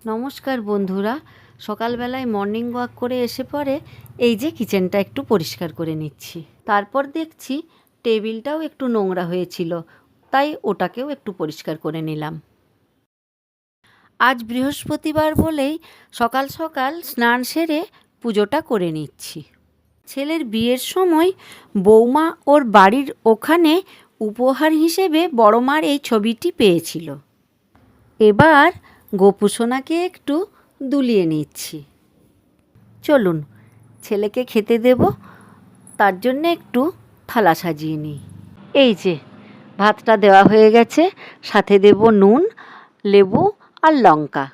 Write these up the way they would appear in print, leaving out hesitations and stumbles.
নমস্কার বন্ধুরা, সকালবেলায় মর্নিং ওয়াক করে এসে পরে এই যে কিচেনটা একটু পরিষ্কার করে নিচ্ছি। তারপর দেখছি টেবিলটাও একটু নোংরা হয়েছিল, তাই ওটাকেও একটু পরিষ্কার করে নিলাম। আজ বৃহস্পতিবার বলেই সকাল সকাল স্নান সেরে পুজোটা করে নিচ্ছি। ছেলের বিয়ের সময় বৌমা ওর বাড়ির ওখানে উপহার হিসেবে বড় মার এই ছবিটি পেয়েছিল। এবার গোপুসোনাকে একটু দুলিয়ে নিচ্ছি। চলুন ছেলেকে খেতে দেব, তার জন্যে একটু থালা সাজিয়ে নিই। এই যে ভাতটা দেওয়া হয়ে গেছে, সাথে দেব নুন, লেবু আর লঙ্কা।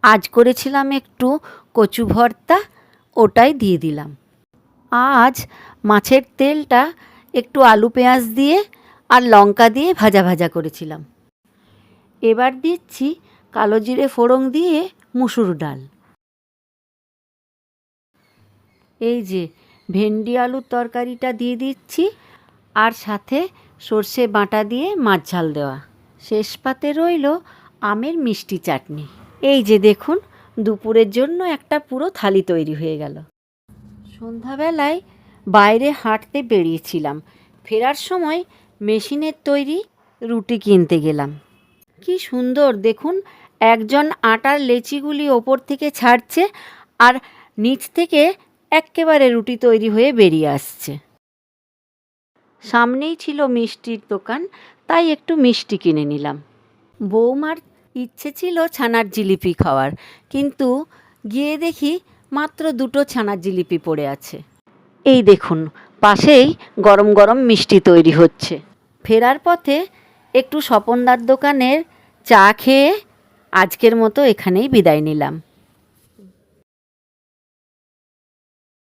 আজ করেছিলাম একটু কচু ভর্তা, ওটাই দিয়ে দিলাম। আজ মাছের তেলটা একটু আলু পেঁয়াজ দিয়ে আর লঙ্কা দিয়ে ভাজা ভাজা করেছিলাম। এবার দিচ্ছি কালো জিরে ফোড়ন দিয়ে মুসুর ডাল। এই যে ভেন্ডি আলুর তরকারিটা দিয়ে দিচ্ছি, আর সাথে সর্ষে বাটা দিয়ে মাছ ঝাল দেওয়া। শেষ পাতে রইল আমের মিষ্টি চাটনি। এই যে দেখুন, দুপুরের জন্য একটা পুরো থালি তৈরি হয়ে গেল। সন্ধ্যাবেলায় বাইরে হাঁটতে বেরিয়েছিলাম, ফেরার সময় মেশিনের তৈরি রুটি কিনতে গেলাম। কি সুন্দর দেখুন, একজন আটার লেচিগুলি ওপর থেকে ছাড়ছে আর নিচ থেকে এক্কেবারে রুটি তৈরি হয়ে বেরিয়ে আসছে। সামনেই ছিল মিষ্টির দোকান, তাই একটু মিষ্টি কিনে নিলাম। বৌমার ইচ্ছে ছিল ছানার জিলিপি খাওয়ার, কিন্তু গিয়ে দেখি মাত্র 2টো ছানার জিলিপি পড়ে আছে। এই দেখুন, পাশেই গরম গরম মিষ্টি তৈরি হচ্ছে। ফেরার পথে একটু স্বপনদার দোকানের চা খেয়ে আজকের মতো এখানেই বিদায় নিলাম।